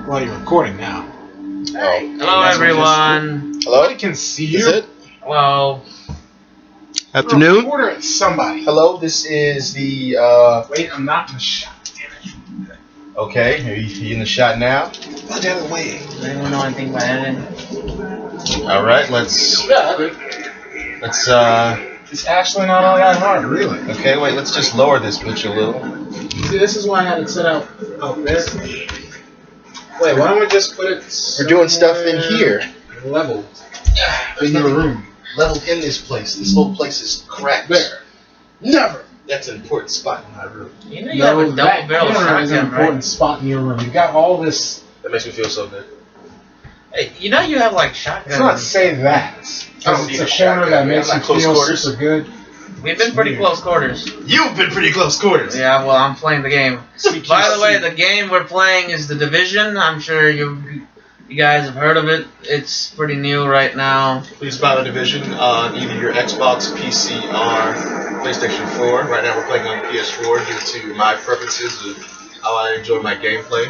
Well, you're recording now. Hey. Hello, everyone. Hello? Nobody can see you. Is it? Hello. Afternoon. Recorder somebody. Hello, this is the, Wait, I'm not in the shot. okay, are you in the shot now? Go the other way. Does anyone know anything about editing? Alright, let's, Yeah, dude. It's actually not all that hard, really. okay, wait, let's just lower this bitch a little. See, this is why I had it set up there. Wait, why don't we just put it We're doing stuff in here. leveled in your room. Leveled in this place. This whole place is cracked. There. Never! That's an important spot in my room. You know you have a double barrel corner is an shotgun, important right? spot in your room. You've got all this. That makes me feel so good. Hey, you know you have like shotguns. Let's not say that. I don't It's need a a corner shotgun, that man. makes I'm you not close feel quarters. super good. We've been pretty close quarters. You've been pretty close quarters. Yeah, well, I'm playing the game. By the way, the game we're playing is The Division. I'm sure you guys have heard of it. It's pretty new right now. Please buy The Division on either your Xbox, PC, or PlayStation 4. Right now we're playing on PS4 due to my preferences of how I enjoy my gameplay.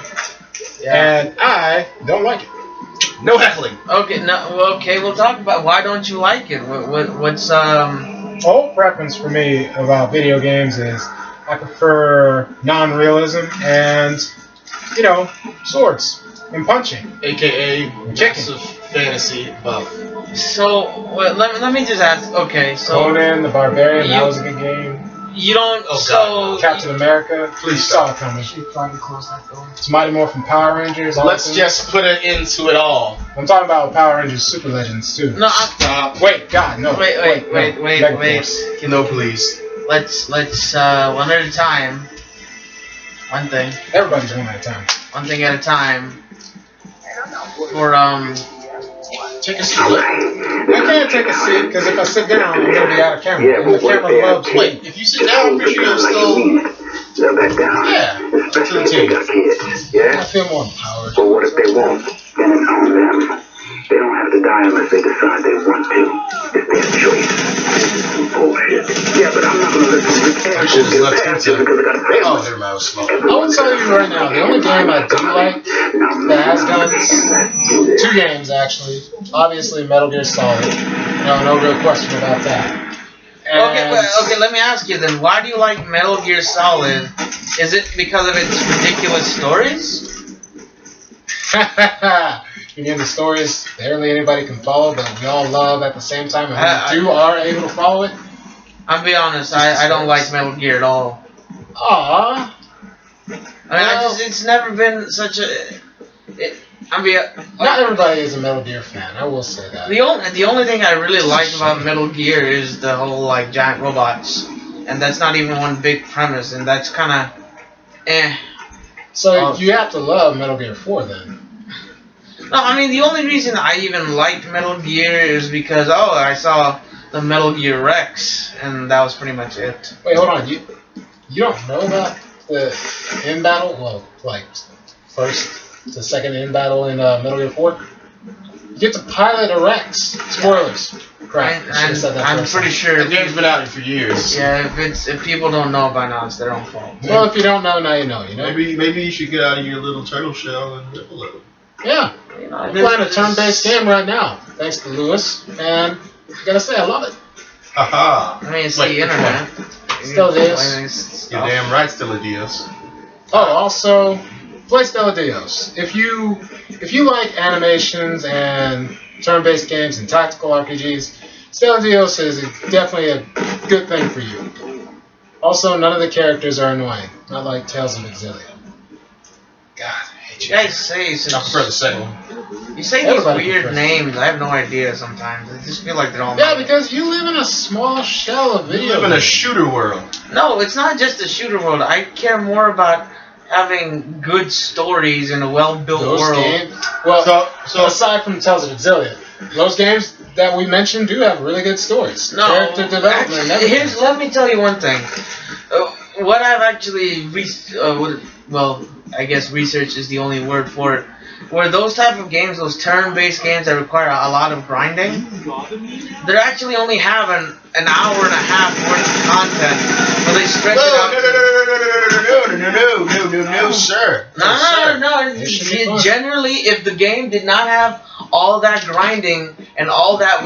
Yeah. And I don't like it. No heckling. Okay, we'll talk about why don't you like it? What's The whole preference for me about video games is I prefer non-realism and, swords and punching. AKA massive fantasy buff. So let me just ask. Okay, so Conan the Barbarian, that was a good game. you don't. Oh, so God, Captain America, Please saw it coming. It's Mighty Morphin Power Rangers. Let's awesome. just put it into it all. I'm talking about Power Rangers Super Legends too. no. Stop. Wait, God, no. Wait, Megaforce. No, please. Let's one at a time. One thing Everybody's one at a time. at a time. For Take a seat. I can't take a seat because if I sit down, I'm gonna be out of camera. And the camera loves me. Wait, if you sit down, I'm pretty sure you'll still. Yeah, to the team. I feel more empowered. But what if they won't? Then it's on them. They don't have to die unless they decide they want to. It's their choice. Bullshit. Yeah, but I'm not gonna listen to you. I should have left him to. Because I got a Oh, family. never mind. I was slow. I will tell you right now, the only game I do like that has guns, two games actually. Obviously, Metal Gear Solid. No real question about that. okay, let me ask you then. Why do you like Metal Gear Solid? Is it because of its ridiculous stories? You mean the stories barely anybody can follow, but we all love at the same time, and when we are able to follow it? I'll be honest. I don't like Metal Gear at all. Aww. It's never been such a. Not everybody is a Metal Gear fan, I will say that. The only thing I really like about Metal Gear is the whole like giant robots, and that's not even one big premise, and that's kind of, So you have to love Metal Gear 4 then. No, I mean the only reason I even liked Metal Gear is because I saw the Metal Gear Rex, and that was pretty much it. Wait, hold on. You don't know about the end battle? Well, like first to second end battle in Metal Gear 4? You get to pilot a Rex. Spoilers. Crap. I should've said that I'm first pretty time. sure. The game's been out for years. Yeah, if people don't know by now, it's their own fault. Well, if you don't know, now you know. You know. Maybe you should get out of your little turtle shell and rip a little. Yeah. I'm playing a turn-based game right now, thanks to Lewis, and I gotta say I love it. Haha. I mean, it's Wait, the internet. Still is. You're damn right, still a Dios. Oh, also, play Stella Dios. If you like animations and turn-based games and tactical RPGs, Stella Dios is definitely a good thing for you. Also, none of the characters are annoying, not like Tales of Exilia. God, I hate You you. guys say I prefer the second one. You say these Everybody weird prefers names. I have no idea sometimes. I just feel like they're all. Yeah, because you live in a small shell of You video live in a games. shooter world. No, it's not just a shooter world. I care more about having good stories in a well-built Those world. games. Well, So aside from Tales of Exilia, those games that we mentioned do have really good stories. No, Character development and everything. let me tell you one thing. What I've actually I guess research is the only word for it. Where those type of games, those turn-based games that require a lot of grinding, they actually only have an hour and a half worth of content, where they stretch it out. sir. No. It should be fun. Generally, if the game did not have all that grinding and all that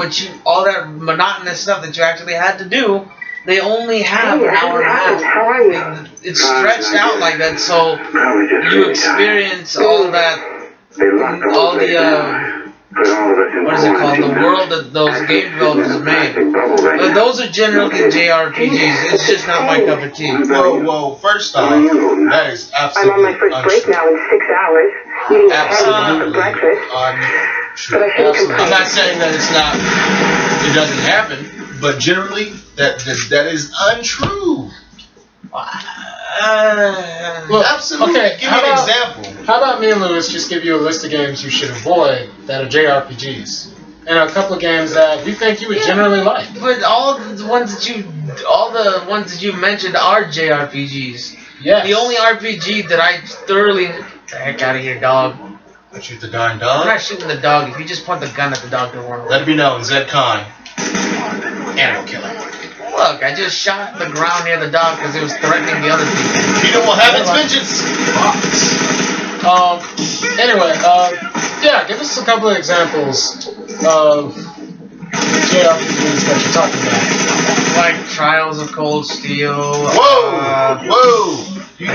monotonous stuff that you actually had to do, they only have an hour and a half. How are you? It's stretched out like that, so you experience all that, all the what is it called? The world that those game developers made. But those are generally JRPGs. It's just not my cup of tea. Whoa, first off, that is I'm on my absolutely first break now in 6 hours. Eating hamburgers for breakfast. untrue. But I shouldn't Absolutely. I'm not saying that it doesn't happen, but generally that is untrue. Look, Absolutely. okay, Give me an example. How about me and Lewis just give you a list of games you should avoid that are JRPGs, and a couple of games that we think you would generally like. But all the ones that you mentioned are JRPGs. Yes. The only RPG that I thoroughly the heck out of here, dog. I shoot the darn I'm dog. not shooting the dog. If you just point the gun at the dog, don't worry. Let it be known, Zed Khan, animal killer. Look, I just shot the ground near the dog because it was threatening the other people. Peter will have its vengeance. Anyway, yeah, give us a couple of examples of JRPGs that you're talking about. Like Trials of Cold Steel. Whoa! You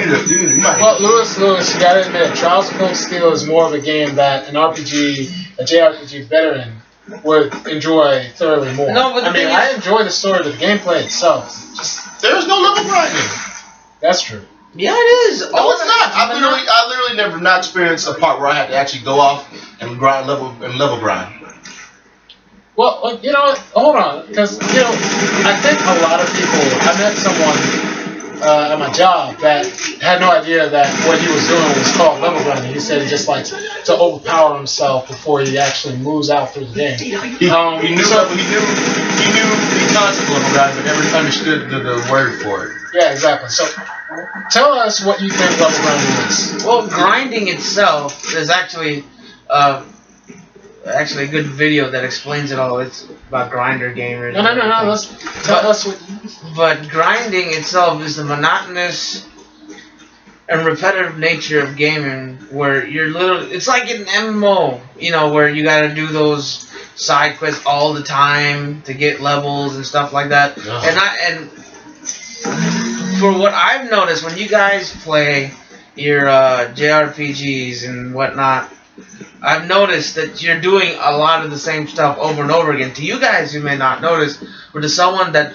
might. Well, Lewis, you gotta admit, Trials of Cold Steel is more of a game that an RPG, a JRPG veteran would enjoy thoroughly more. No, but the thing I is- enjoy the story, but the gameplay itself, There is no level grinding. that's true. Yeah, it is. No, it's not. I literally never not experienced a part where I had to actually go off and grind level grind. Well, you know what? Hold on, because I think a lot of people. I met someone at my job that had no idea that what he was doing was called level grinding. He said he just likes to overpower himself before he actually moves out through the game. He knew the concept of level grinding, but never understood the word for it. Yeah, exactly. So, tell us what you think level grinding is. Well, grinding itself is actually a good video that explains it all. It's about grinder gamers. No. Let's tell us what. But grinding itself is the monotonous and repetitive nature of gaming, where you're literally, it's like an MMO, where you gotta do those side quests all the time to get levels and stuff like that. Yeah. And for what I've noticed, when you guys play your JRPGs and whatnot, I've noticed that you're doing a lot of the same stuff over and over again. To you guys, you may not notice, but to someone that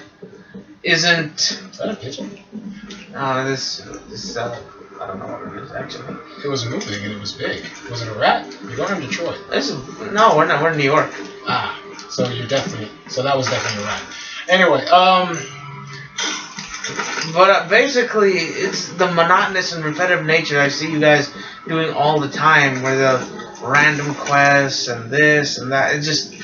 isn't. Is that a pigeon? This I don't know what it is actually. It was moving and it was big. Was it a rat? You're going to Detroit. No, we're not. We're in New York. Ah, so that was definitely a rat. Anyway, But basically, it's the monotonous and repetitive nature I see you guys doing all the time, where the random quests and this and that. It just,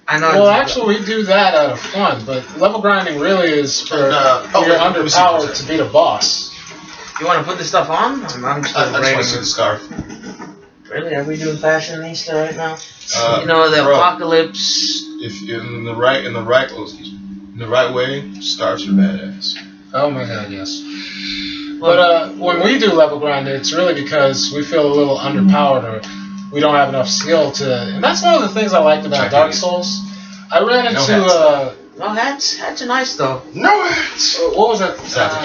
I know. well, actually, we do that out of fun, but level grinding really is for you're underpowered to beat a boss. You want to put this stuff on? I'm just I just want to see the scarf. Really? Are we doing fashionista right now? The bro, apocalypse. If in the right way, scarves are badass. Oh my god, yes. But when we do level grinding, it's really because we feel a little underpowered or we don't have enough skill to. And that's one of the things I liked about Dark Souls. I ran into No hats. Hats are nice though. No hats. what was it?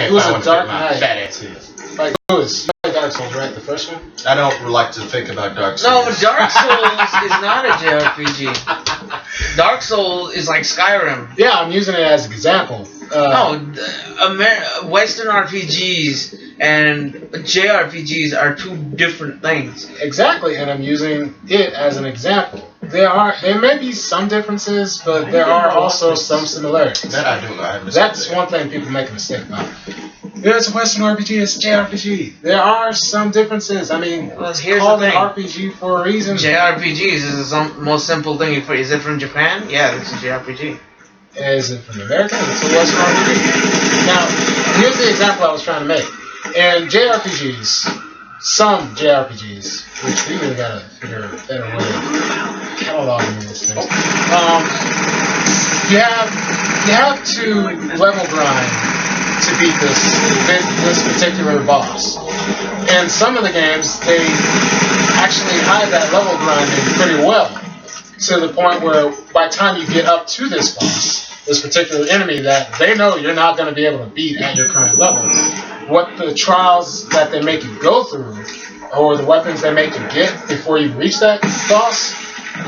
It was a Dark Knight. Badass. Like Lewis, you played Dark Souls, right? The first one. I don't like to think about Dark Souls. No, but Dark Souls is not a JRPG. Dark Souls is like Skyrim. Yeah, I'm using it as an example. Western RPGs and JRPGs are two different things. Exactly, and I'm using it as an example. There may be some differences, but there are also some similarities. That I do know. That's one thing people make a mistake about. It's a Western RPG, it's a JRPG. There are some differences. I mean, Well, it's here's called the an thing. RPG for a reason. JRPGs is the most simple thing. Is it from Japan? Yeah, it's a JRPG. Is it from America? It's a Western RPG. Now, here's the example I was trying to make. In JRPGs, some JRPGs, which we really gotta figure a better way of cataloging these things. You have to level grind to beat this particular boss. In some of the games, they actually hide that level grinding pretty well, to the point where by the time you get up to this boss, this particular enemy that they know you're not going to be able to beat at your current level, what the trials that they make you go through, or the weapons they make you get before you reach that boss,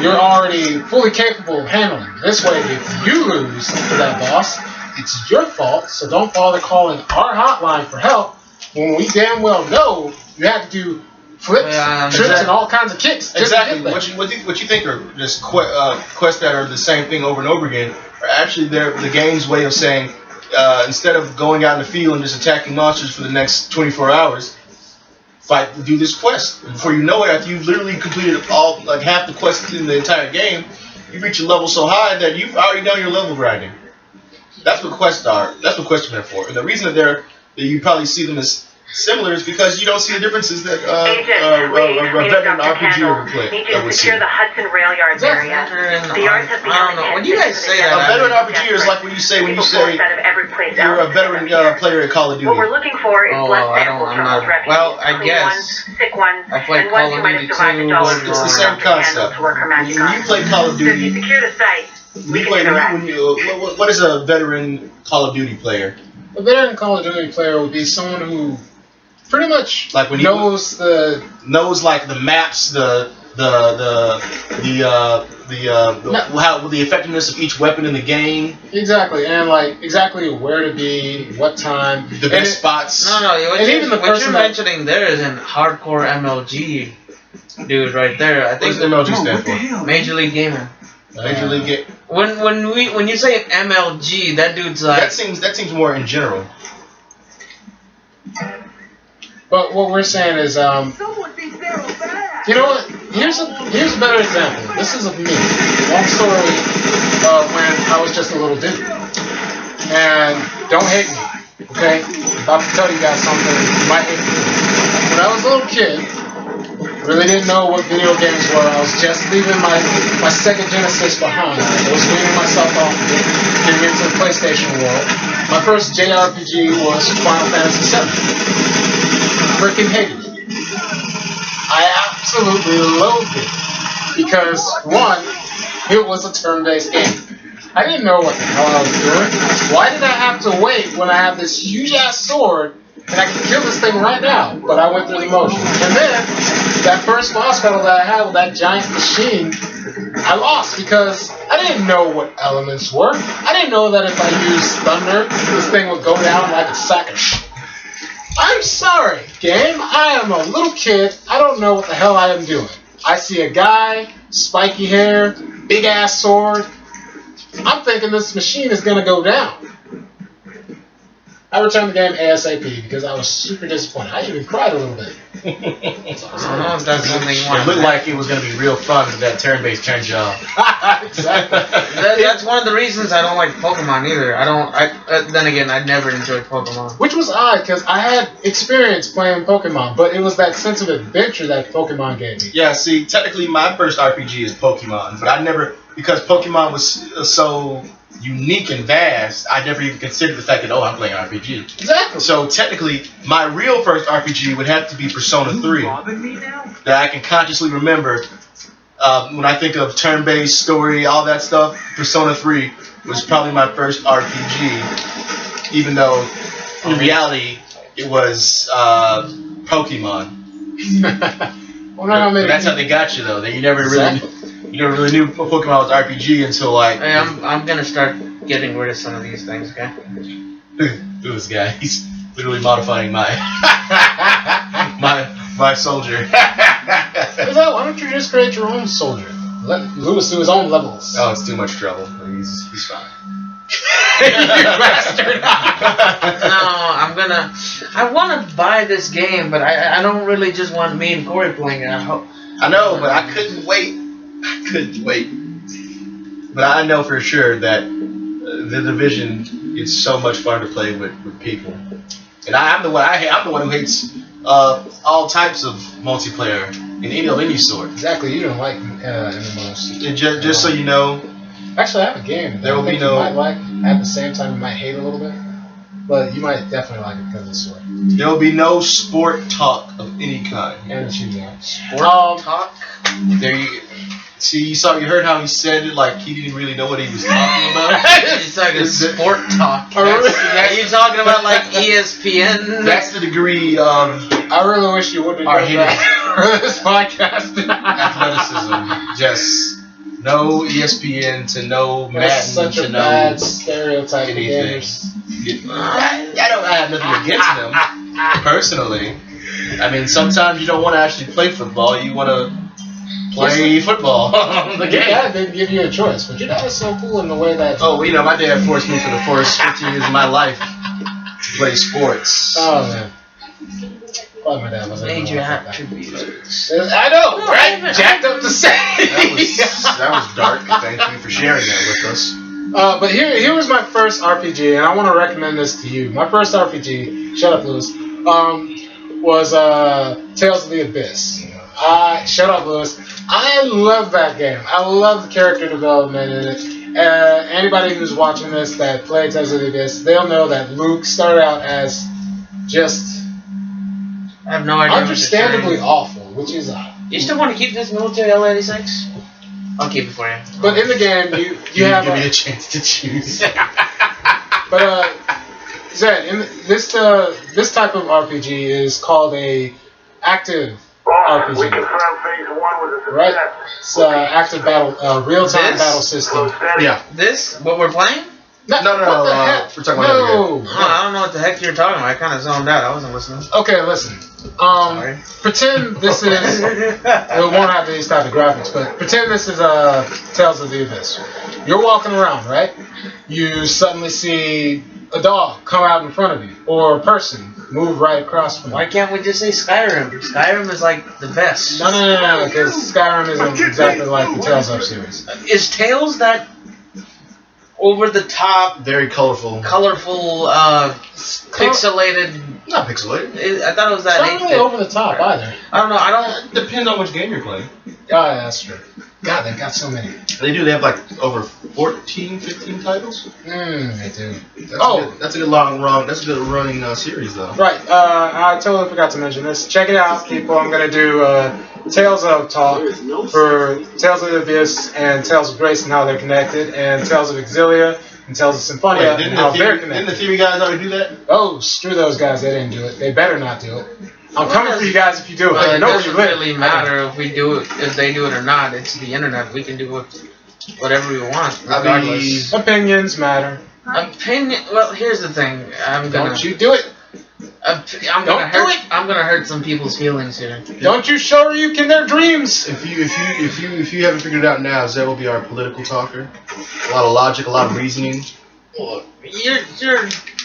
you're already fully capable of handling. This way, if you lose to that boss, it's your fault, so don't bother calling our hotline for help when we damn well know you have to do flips, trips, and all kinds of kicks. Exactly. What you think are just quests that are the same thing over and over again are actually the game's way of saying, instead of going out in the field and just attacking monsters for the next 24 hours, do this quest. And before you know it, after you've literally completed half the quests in the entire game, you reach a level so high that you've already done your level grinding. That's what quests are. That's what quests are there for. And the reason that you probably see them as similar is because you don't see the differences that a veteran RPG would play. Need you to secure the Hudson rail yards area. The yards have been I don't know. When you guys say that, a veteran RPG is like when you say you're a veteran player at Call of Duty. What we're looking for is less samples from those refugees. Well, I Clean guess ones, sick ones, I played and ones Call who of might have Duty survived the 2, Dollar It's the same concept. When you play Call of So if you Duty, secure the site, we can interact. what is a veteran Call of Duty player? A veteran Call of Duty player would be someone who pretty much Like when knows like the maps, the effectiveness of each weapon in the game. Exactly, and like exactly where to be, what time, The best spots. No, And even the what person you're that- mentioning there is an hardcore MLG dude right there. I What think does MLG stand for? Major League Gamer. Major League Game. When you say an MLG, that dude's like That seems more in general. But what we're saying is, you know what? Here's a better example. This is of me. Long story when I was just a little dude. And don't hate me, okay? I'm about to tell you guys something you might hate me. When I was a little kid, really didn't know what video games were. I was just leaving my Sega Genesis behind. I was weaning myself off of it, getting into the PlayStation world. My first JRPG was Final Fantasy VII. Freaking hated it. I absolutely loathed it because, one, it was a turn-based game. I didn't know what the hell I was doing. Why did I have to wait when I have this huge-ass sword and I can kill this thing right now? But I went through the motions. And then, that first boss battle that I had with that giant machine, I lost because I didn't know what elements were. I didn't know that if I used thunder, this thing would go down like a sack of shit. I'm sorry, game. I am a little kid. I don't know what the hell I am doing. I see a guy, spiky hair, big ass sword. I'm thinking this machine is going to go down. I returned the game ASAP because I was super disappointed. I even cried a little bit. I don't know if that's something you It want. looked like it was going to be real fun with that turn-based turn job. Exactly. That's one of the reasons I don't like Pokemon either. Then again, I never enjoyed Pokemon. Which was odd because I had experience playing Pokemon, but it was that sense of adventure that Pokemon gave me. Yeah, see, technically my first RPG is Pokemon, but I never, because Pokemon was so unique and vast, I never even considered the fact that, I'm playing an RPG. Exactly. So technically, my real first RPG would have to be Persona 3, that I can consciously remember. When I think of turn-based story, all that stuff, Persona 3 was probably my first RPG, even though in reality it was Pokemon. Well, no, I mean, But that's how they got you, though. You never really knew Pokemon was RPG until like. Hey, I'm gonna start getting rid of some of these things, okay? This guy, he's literally modifying my my soldier. why don't you just create your own soldier? Let Lewis do his own levels. Oh, it's too much trouble. He's fine. You bastard! No, I want to buy this game, but I don't really just want me and Corey playing it. I know, but I couldn't wait. But I know for sure that the Division is so much fun to play with people. And I'm the one who hates all types of multiplayer in any sort. Exactly, you don't like MMOs. And just so you know, Actually, I have a game. There will I think be no- you might like at the same time you might hate a little bit. but you might definitely like it because of the story. There will be no sport talk of any kind. And the shootout. Sport talk. There you see. You heard how he said it like he didn't really know what he was talking about. He's talking sport talk. Are you talking about like ESPN? That's the degree of. I really wish you would be doing that for this podcast. Athleticism. Just no ESPN to no That's Madden such a to bad no stereotype of anything. gamers. I have nothing against them personally. I mean, sometimes you don't want to actually play football. You want to play football. The Your game. dad didn't give you a choice, but your dad was so cool in the way that. Oh, you know, my dad forced me for the first 15 years of my life to play sports. Oh man. Well, my dad wasn't. Major that. attributes. I know, right? Jacked up to say. That was dark. Thank you for sharing that with us. But here was my first RPG, and I want to recommend this to you. My first RPG, shut up, Lewis, was Tales of the Abyss. Shut up, Lewis. I love that game. I love the character development in it. Anybody who's watching this that played Tales of the Abyss, they'll know that Luke started out as just I have no idea. understandably awful, which is odd. You still want to keep this military L86? I'll keep it for you. But in the game, you have give me a chance to choose. But Zed, in this type of RPG is called a active RPG. We confirmed phase 1 was a success. Right? It's active battle, real-time This? battle system. Yeah. This? What we're playing? No. What the heck? We're talking about No. I don't know what the heck you're talking about. I kind of zoned out. I wasn't listening. Okay, listen. Sorry. Pretend this is. It won't have these type of graphics, but pretend this is Tales of the Abyss. You're walking around, right? You suddenly see a dog come out in front of you, or a person move right across from you. Why can't we just say Skyrim? Skyrim is like the best. No, because Skyrim isn't exactly like the Tales of series. Is Tales that over the top, Very colorful. colorful, pixelated? Not pixelated. I thought it was It's that not really 8-bit. over the top either. I don't know. I don't. Depends on which game you're playing. Oh, yeah, that's true. God, they've got so many. They do. They have like over 14, 15 titles. They do. That's a good long run. That's a good running series though. Right. I totally forgot to mention this. Check it out, people. I'm gonna do Tales of talk for Tales of the Abyss and Tales of Grace and how they're connected, and Tales of Exilia and Tales of Symphonia and how they're Didn't the connected. theory guys already do that? Oh, screw those guys. They didn't do it. They better not do it. I'm coming for you guys if you do it. Well, I it know where you doesn't live. really matter if we do it, if they do it or not. It's the internet. We can do whatever we want, regardless. Opinions matter. Opinion. Well, here's the thing. Don't you do it. I'm Don't do it. I'm gonna hurt some people's feelings here. Don't you show Ryukin their dreams. If you haven't figured it out now, Zed will be our political talker. A lot of logic, a lot of reasoning.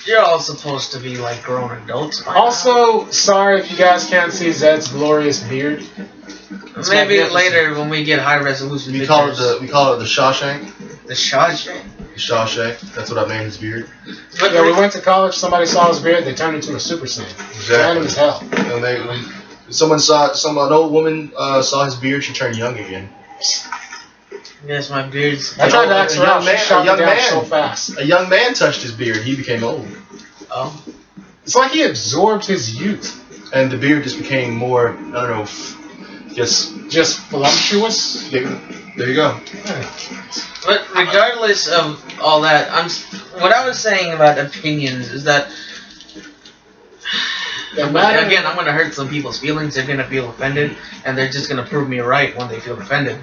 You're all supposed to be like grown adults. by now. Also, sorry if you guys can't see Zed's glorious beard. It's Maybe magnificent. later when we get high resolution We pictures. call it the Shawshank. The Shawshank. The Shawshank. That's what I named his beard. But Yeah, we went to college, somebody saw his beard, they turned into a Super Saiyan. Random as hell. And an old woman saw his beard, she turned young again. yes, my beard's. I tried to ask her out, she shot me young down man. so fast. A young man touched his beard, he became old. Oh. It's like he absorbed his youth. And the beard just became more, I don't know, Just voluptuous. there you go. But regardless of all that, what I was saying about opinions is that again, I'm gonna hurt some people's feelings. They're gonna feel offended, and they're just gonna prove me right when they feel offended.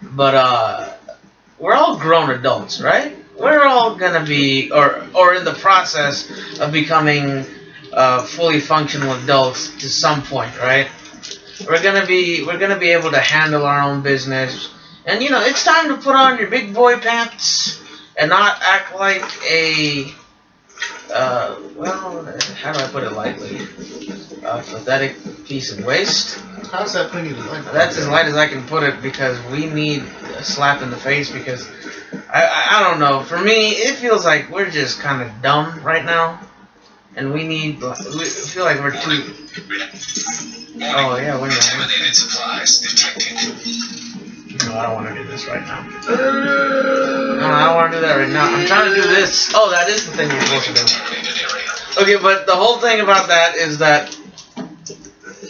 But we're all grown adults, right? We're all gonna be, or in the process of becoming fully functional adults to some point, right? We're gonna be able to handle our own business, and it's time to put on your big boy pants and not act like a well, how do I put it lightly? A pathetic piece of waste. How's that putting you light? That's as light as I can put it because we need a slap in the face because I don't know. For me, it feels like we're just kind of dumb right now, and we feel like we're too. Oh yeah, wait a minute. Contaminated supplies detected. No, I don't want to do this right now. No, I don't want to do that right now. I'm trying to do this. Oh, that is the thing we're supposed to do. Contaminated area. Okay, but the whole thing about that is that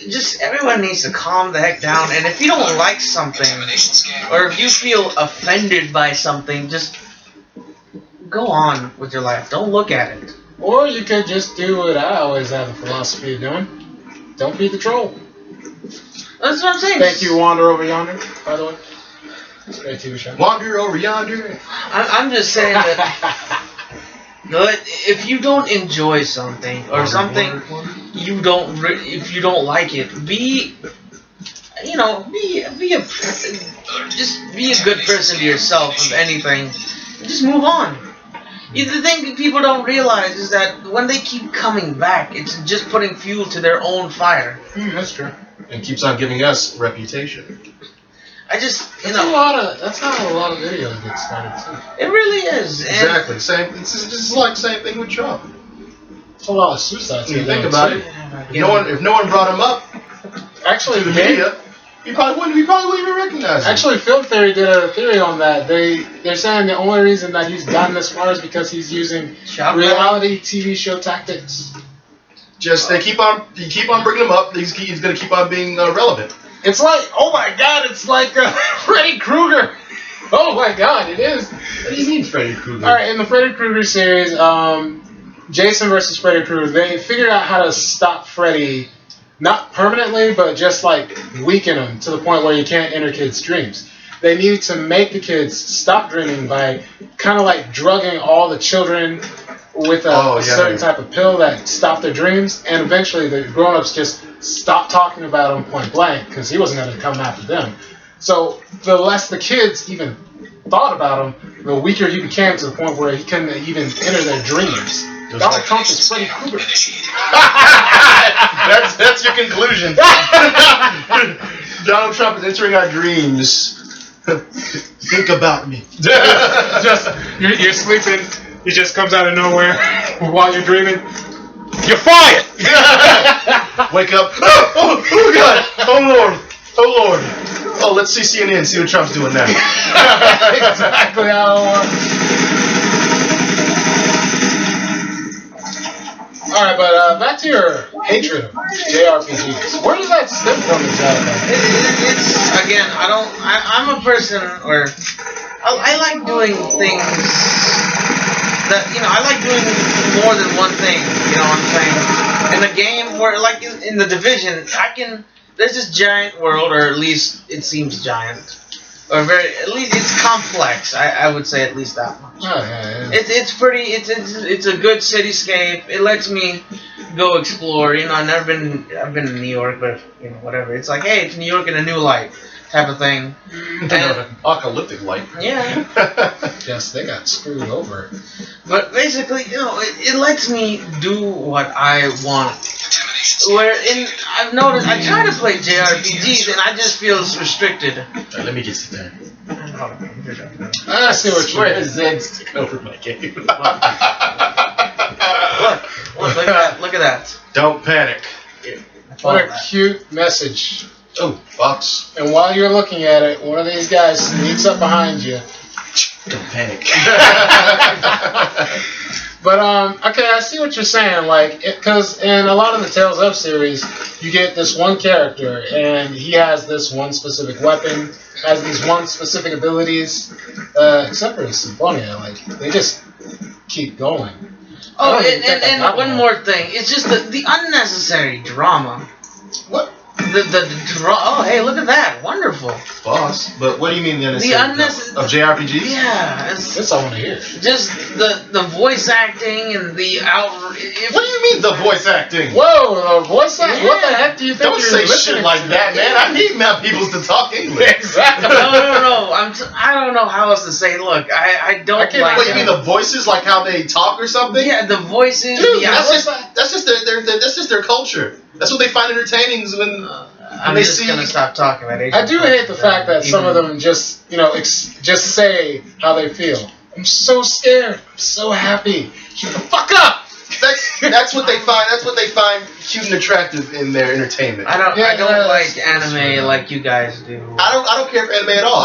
just everyone needs to calm the heck down. And if you don't like something, or if you feel offended by something, just go on with your life. Don't look at it. Or you could just do what I always have the philosophy of doing. Don't be the troll. That's what I'm saying. Thank you, Wander Over Yonder, by the way. It's a great TV show. Wander over yonder. I'm just saying that if you don't enjoy something or something you don't, if you don't like it, be a good person to yourself. If anything, just move on. The thing people don't realize is that when they keep coming back, it's just putting fuel to their own fire. That's true. And keeps on giving us reputation. I just, that's how a lot of videos get started too. It really is. Exactly. Same. It's just like the same thing with Trump. It's a lot of suicides. When you think about it, if no one brought him up, actually, to the media, he probably wouldn't even recognize him. Actually, Film Theory did a theory on that. They're saying the only reason that he's gotten this far is because he's using reality TV show tactics. Just you keep on bringing him up. He's going to keep on being relevant. It's like, oh my God, it's like Freddy Krueger. Oh my God, it is. What do you mean, Freddy Krueger? All right, in the Freddy Krueger series, Jason versus Freddy Krueger, they figured out how to stop Freddy, not permanently, but just like weaken him to the point where you can't enter kids' dreams. They needed to make the kids stop dreaming by kind of like drugging all the children with a certain type of pill that stopped their dreams, and eventually the grown-ups just stopped talking about him point blank because he wasn't going to come after them. So the less the kids even thought about him, the weaker he became to the point where he couldn't even enter their dreams. Donald Trump is Freddy Krueger. That's your conclusion. Donald Trump is entering our dreams. Think about me. Just you're sleeping. He just comes out of nowhere while you're dreaming. You're fired. Wake up. Oh God. Oh Lord. Oh, let's see CNN. See what Trump's doing now. Exactly how. All right, but back to your hatred of JRPGs. Where does that stem from exactly? It's again, I'm a person where I like doing things that, I like doing more than one thing. You know what I'm saying? In a game where, like in the Division, there's this giant world, or at least it seems giant. Or at least it's complex. I would say at least that much. Oh, yeah. It's pretty. It's a good cityscape. It lets me go explore. I've been in New York, but whatever. It's like, hey, it's New York in a new light, type of thing. Apocalyptic light. Yeah. Yes, they got screwed over. But basically, it lets me do what I want. I've noticed, I try to play JRPGs and I just feel restricted. Let me get you there. I see what you're Where is Zed's taking over my game? Look at that. Don't panic. What a cute message. Oh, box. And while you're looking at it, one of these guys sneaks up behind you. Don't panic. But okay, I see what you're saying. Like, because in a lot of the Tales of series, you get this one character, and he has this one specific weapon, has these one specific abilities. Except for Symphonia, like they just keep going. Oh, and one more thing, it's just the unnecessary drama. What? Oh, hey, look at that! Wonderful. Boss. But what do you mean the unnecessary of JRPGs? Yeah, that's all I want to hear. Just the voice acting and the What do you mean the voice acting? Whoa, the voice acting? Yeah. What the heck do you think? Don't you're say listening shit like to? that, man. I need my peoples to talk English. Exactly. No. I don't know how else to say. Look, I don't like. What, you mean the voices, like how they talk or something? Yeah, the voices. Dude, that's that's just their culture. That's what they find entertaining is when I'm just gonna stop talking about it. I do hate the fact that some of them just, just say how they feel. I'm so scared. I'm so happy. Shut the fuck up. That's what they find. That's what they find cute and attractive in their entertainment. I don't like anime like you guys do. I don't care for anime at all.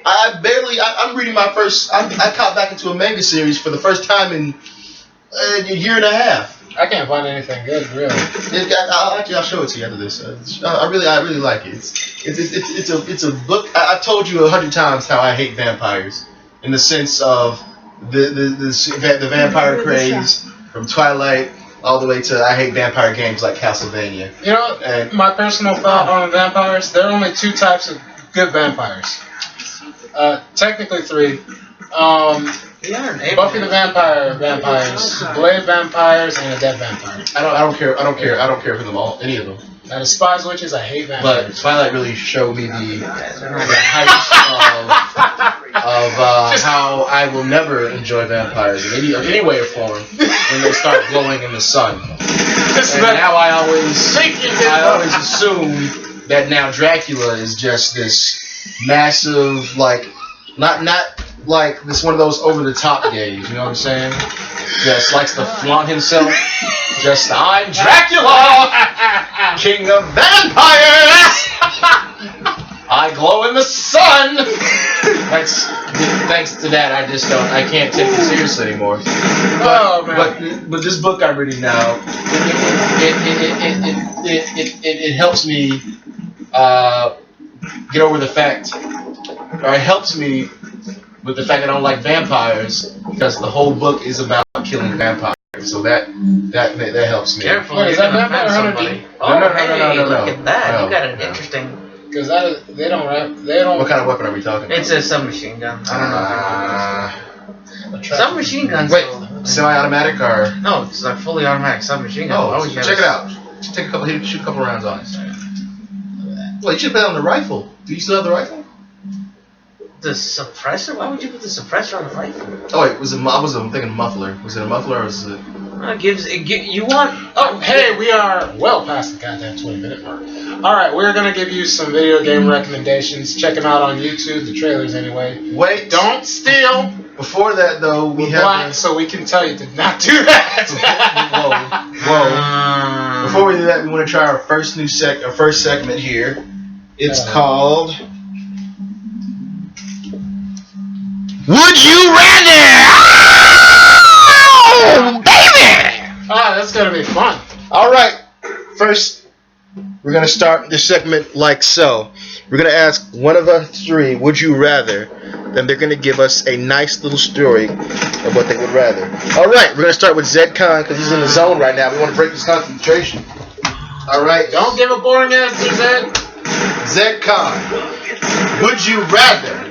I'm reading my first. I caught back into a manga series for the first time in a year and a half. I can't find anything good, really. I'll show it to you after this. I really like it. It's a book. I've told you 100 times how I hate vampires, in the sense of the vampire craze from Twilight all the way to I hate vampire games like Castlevania. You know, And my personal thought on vampires, there are only two types of good vampires. Technically three. Buffy the vampires, Blade vampires, and a dead vampire. I don't care for them all, any of them. Now the spies, witches, I hate But vampires. Twilight really showed me the heights of how I will never enjoy vampires in any way or form when they start glowing in the sun. And now I always assume that now Dracula is just this massive, like, not like this one of those over the top gays, you know what I'm saying? Just likes to flaunt himself. Just I'm Dracula, king of vampires. I glow in the sun. Thanks to that, I can't take it seriously anymore. But this book I'm reading now, it helps me get over the fact, or it helps me with the fact that I don't like vampires, because the whole book is about killing vampires. So that helps me. Careful, Wait, is you're that gonna Vampire offend Hunter somebody. D? Oh, No, look at that. No, You got an no. interesting. Because they don't. What kind of weapon are we talking about? It's a submachine gun. I don't know. Submachine guns. Wait, though. semi-automatic or? No, it's a fully automatic submachine gun. Why Oh, would you check have it out. Shoot a couple rounds on it. Well, you should put it on the rifle. Do you still have the rifle? The suppressor? Why would you put the suppressor on the rifle? Oh wait, I'm thinking muffler. Was it a muffler or was it? You want? Oh, hey, we are well past the goddamn 20-minute mark. All right, we're gonna give you some video game recommendations. Check them out on YouTube, the trailers anyway. Wait, Don't steal. Before that though, we We're have. black, so we can tell you to not do that. Whoa. Before we do that, we want to try our first segment here. It's called Would You Rather? Oh, baby! Ah, that's gonna be fun. All right. First, we're gonna start this segment like so. We're gonna ask one of us three, "Would you rather?" Then they're gonna give us a nice little story of what they would rather. All right. We're gonna start with Zed Khan because he's in the zone right now. We want to break his concentration. All right. Don't give a boring answer, Zed. Zed Khan, would you rather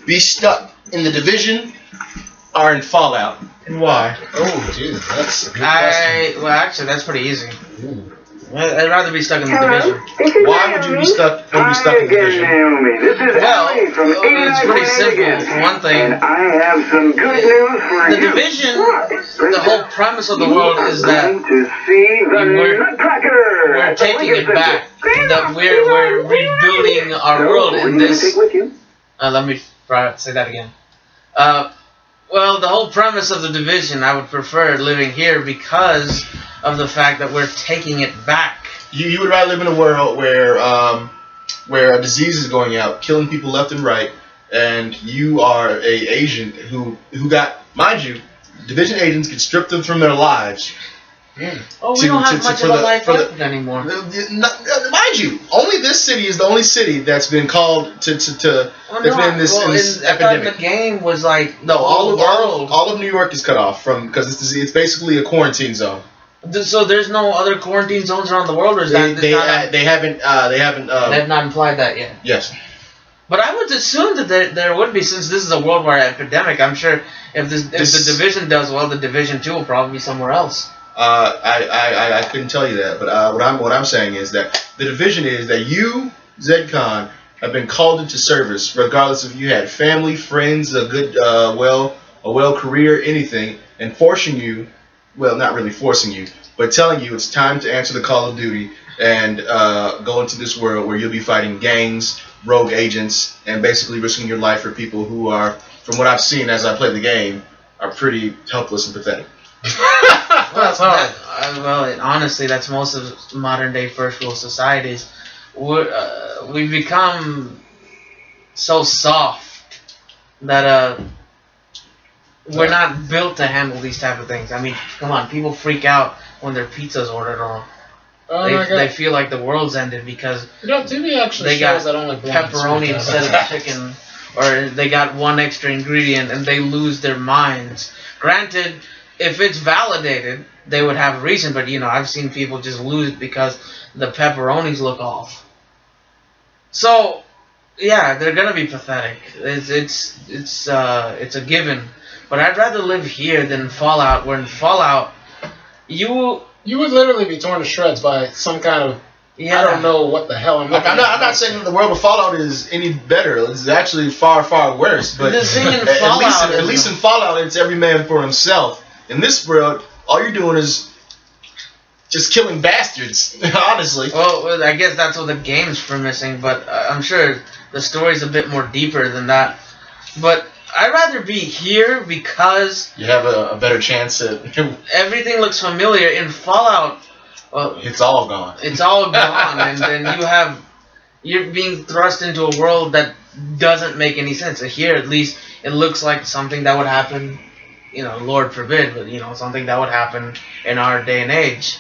be stuck in the Division or in Fallout, and why? Oh, Jesus, that's a good question. Well, actually, that's pretty easy. Ooh. I'd rather be stuck in the Hello? division. This is Why would you be stuck in the Division? Naomi. This is Well, Ellie from it's pretty simple. For one thing, And I have some good news for the you. division, What? the whole premise of the world is that Going to see the we're- Nutcracker. we're taking it back. That we're rebuilding our world in this. Take with you? Let me say that again. Well, the whole premise of the division, I would prefer living here because of the fact that we're taking it back. You would rather live in a world where a disease is going out, killing people left and right, and you are a agent who got, mind you, Division agents get stripped them from their lives. Oh, we don't have much of a life left anymore. Mind you, only this city is the only city that's been called that's been in this I thought epidemic. the game was like No, all all of New York is cut off from because it's basically a quarantine zone. So there's no other quarantine zones around the world, or is They haven't they have not implied that yet. yes. But I would assume that there would be, since this is a worldwide epidemic. I'm sure if the division does well, the Division 2 will probably be somewhere else. I couldn't tell you that, but what I'm saying is that the division is that you, Zed Khan, have been called into service, regardless if you had family, friends, a good well career, anything, and forcing you, well, not really forcing you, but telling you it's time to answer the call of duty and go into this world where you'll be fighting gangs, rogue agents, and basically risking your life for people who are, from what I've seen as I play the game, are pretty helpless and pathetic. That's hard. Honestly, that's most of modern day first world societies. We've become so soft that we're not built to handle these type of things. I mean, come on, people freak out when their pizza's ordered or they feel like the world's ended because TV actually they shows got that only pepperoni instead of chicken, or they got one extra ingredient and they lose their minds. Granted, if it's validated, they would have a reason, but I've seen people just lose it because the pepperonis look off. So, yeah, they're gonna be pathetic. It's a given. But I'd rather live here than Fallout. Where in Fallout, you would literally be torn to shreds by some kind of I don't know what the hell I'm looking I'm not saying that the world of Fallout is any better. It's actually far, far worse. But the thing in Fallout at least in Fallout, it's every man for himself. In this world, all you're doing is just killing bastards, honestly. Well, I guess that's what the game's premising, but I'm sure the story's a bit more deeper than that. But I'd rather be here because you have a better chance at everything looks familiar. In Fallout, well, it's all gone. It's all gone, and then you're being thrust into a world that doesn't make any sense. Here, at least, it looks like something that would happen. Lord forbid, but something that would happen in our day and age.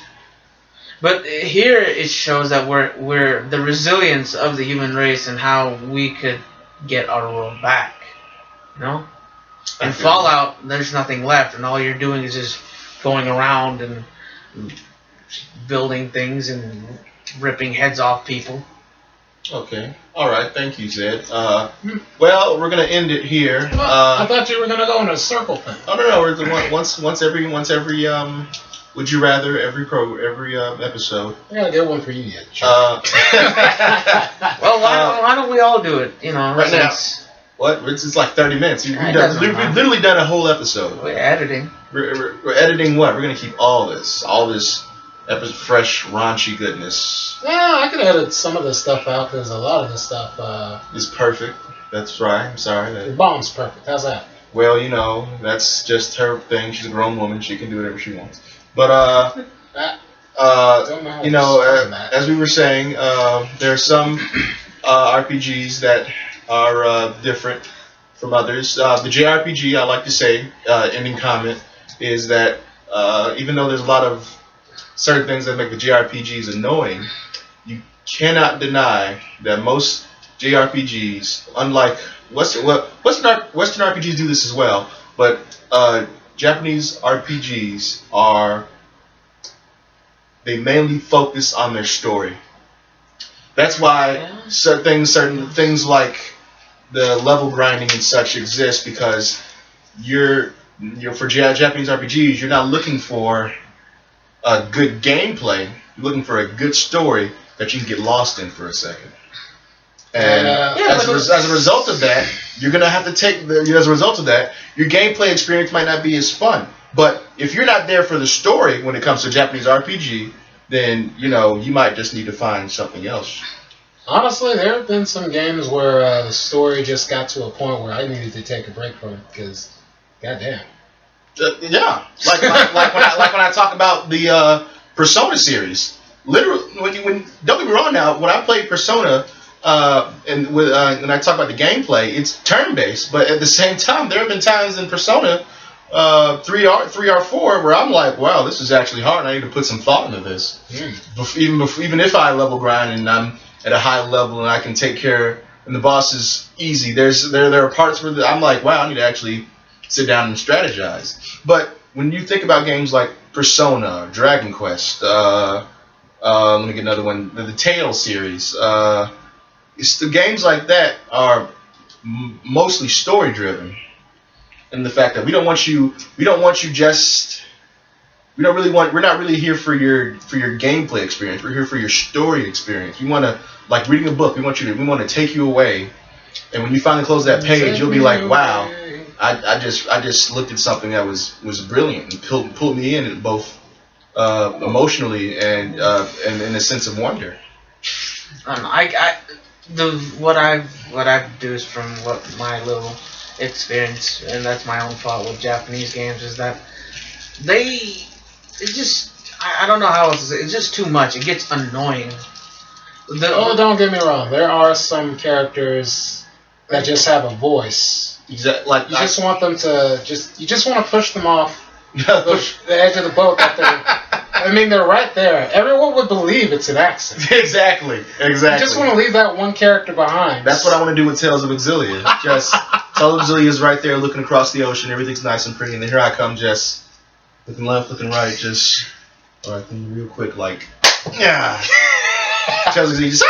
But here it shows that we're the resilience of the human race and how we could get our world back. In Fallout, there's nothing left, and all you're doing is just going around and building things and ripping heads off people. Okay. All right. Thank you, Zed. Well, we're gonna end it here. I thought you were gonna go in a circle thing. Oh no, we're the once every would you rather every episode. I gotta get one for you yet. Sure. Well, why don't we all do it? Right now. What? It's like 30 minutes. We've literally done a whole episode. We're editing. We're editing what? We're gonna keep all this fresh, raunchy goodness. Yeah, I could edit some of this stuff out because a lot of this stuff is perfect. That's right. I'm sorry. The bomb's perfect. How's that? Well, that's just her thing. She's a grown woman. She can do whatever she wants. But as we were saying, there are some RPGs that are different from others. The JRPG, I like to say, ending comment, is that even though there's a lot of certain things that make the JRPGs annoying, you cannot deny that most JRPGs, unlike Western RPGs do this as well, but Japanese RPGs they mainly focus on their story. That's why certain things like the level grinding and such exist, because you're for Japanese RPGs, you're not looking for a good gameplay. You're looking for a good story that you can get lost in for a second. And as a result of that, you're gonna have to take as a result of that, your gameplay experience might not be as fun. But if you're not there for the story when it comes to Japanese RPG, then you might just need to find something else. Honestly, there have been some games where the story just got to a point where I needed to take a break from it because, goddamn. Yeah, like when I talk about the Persona series. Literally, when don't get me wrong now, when I played Persona, and I talk about the gameplay, it's turn-based, but at the same time, there have been times in Persona 3 or 4 where I'm like, wow, this is actually hard. I need to put some thought into this. Even if I level grind and I'm at a high level and I can take care, and the boss is easy. There are parts where I'm like, wow, I need to actually sit down and strategize. But when you think about games like Persona, Dragon Quest, let me get another one, the Tales series. It's the games like that are mostly story driven, and the fact that we're not really here for your gameplay experience. We're here for your story experience. We want to, like reading a book. We want to take you away, and when you finally close that page, you'll be like, wow, I just looked at something that was brilliant and pulled me in both emotionally and in a sense of wonder. What I've deduced from what my little experience, and that's my own fault with Japanese games, is that I don't know how else to say it. It's just too much. It gets annoying. Don't get me wrong. There are some characters that just have a voice. Exactly. Like You just want them to you just want to push them off the edge of the boat. I mean, they're right there. Everyone would believe it's an accident. Exactly. You just want to leave that one character behind. That's what I want to do with Tales of Exilia. Just Tales of Exilia is right there, looking across the ocean. Everything's nice and pretty, and then here I come, just looking left, looking right, just all right, then real quick, like yeah. Tales of Exilia, just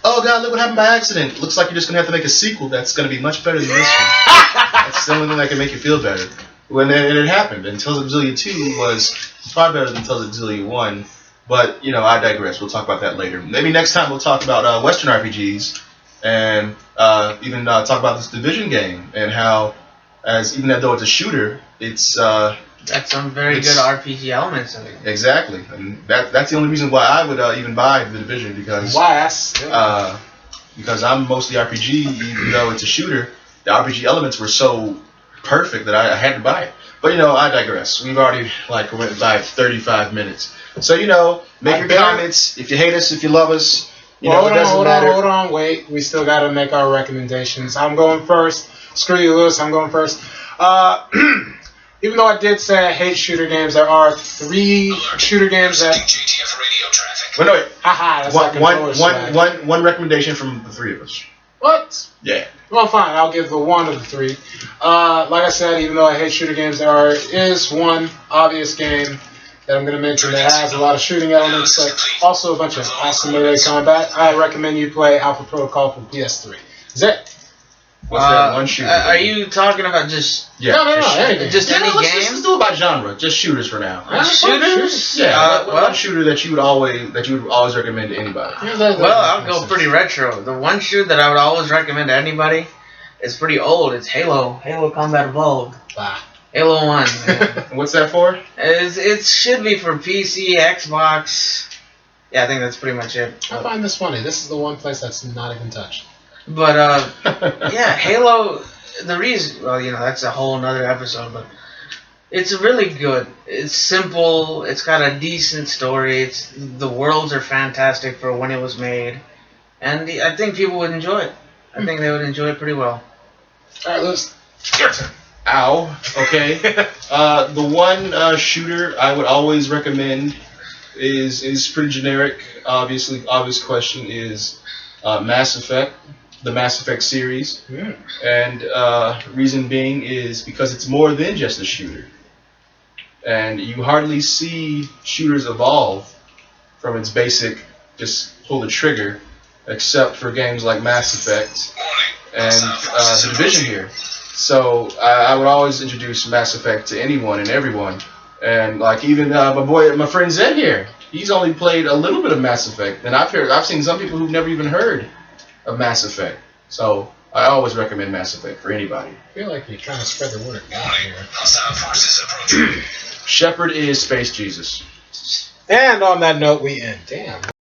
oh god, look what happened by accident. Looks like you're just gonna have to make a sequel that's gonna be much better than this one. That's the only thing that can make you feel better. When it happened, and Tales of Exilia 2 was far better than Tales of Exilia 1. But, you know, I digress. We'll talk about that later. Maybe next time we'll talk about Western RPGs and even talk about this Division game and how, even though it's a shooter, it's... That's some very good RPG elements in it. Exactly. And that's the only reason why I would even buy the Division, because... because I'm mostly RPG, even though it's a shooter, the RPG elements were so perfect that I had to buy it. But, you know, I digress. We've already, went by 35 minutes. So, you know, make your comments. If you hate us, if you love us, you know, it doesn't matter. Hold on, wait. We still got to make our recommendations. I'm going first. Screw you, Lewis. I'm going first. Even though I did say I hate shooter games, there are 3 shooter games that... JTF radio traffic. Wait. Haha, that's like one recommendation from the 3 of us. What? Yeah. Well, fine. I'll give the one of the 3. Like I said, even though I hate shooter games, there is one obvious game that I'm going to mention that has a lot of shooting elements, but also a bunch of awesome melee combat. I recommend you play Alpha Protocol for PS3. Is it? What's that one shooter? Are you talking about just... Yeah, no, anything. Just any game? Let's do it by genre. Just shooters for now. Shooters? Yeah. One shooter that you would always recommend to anybody. Well, I'll go pretty retro. The one shooter that I would always recommend to anybody is pretty old. It's Halo. Halo Combat Evolved. Halo 1. What's that for? It should be for PC, Xbox. Yeah, I think that's pretty much it. I find this funny. This is the one place that's not even touched. But, yeah, Halo, the reason, well, you know, that's a whole nother episode, but it's really good. It's simple. It's got a decent story. The worlds are fantastic for when it was made. And I think people would enjoy it. I think they would enjoy it pretty well. All right, Lewis. Your turn. Ow. Okay. The one shooter I would always recommend is pretty generic. Obvious question is Mass Effect. The Mass Effect series, and reason being is because it's more than just a shooter, and you hardly see shooters evolve from its basic just pull the trigger, except for games like Mass Effect and the Division here. So I would always introduce Mass Effect to anyone and everyone, and like even my friend Zed here, he's only played a little bit of Mass Effect, and I've seen some people who've never even heard of Mass Effect. So I always recommend Mass Effect for anybody. I feel like you're trying to spread the word of God here. Hostile forces approaching. Shepard is Space Jesus. And on that note, we end. Damn.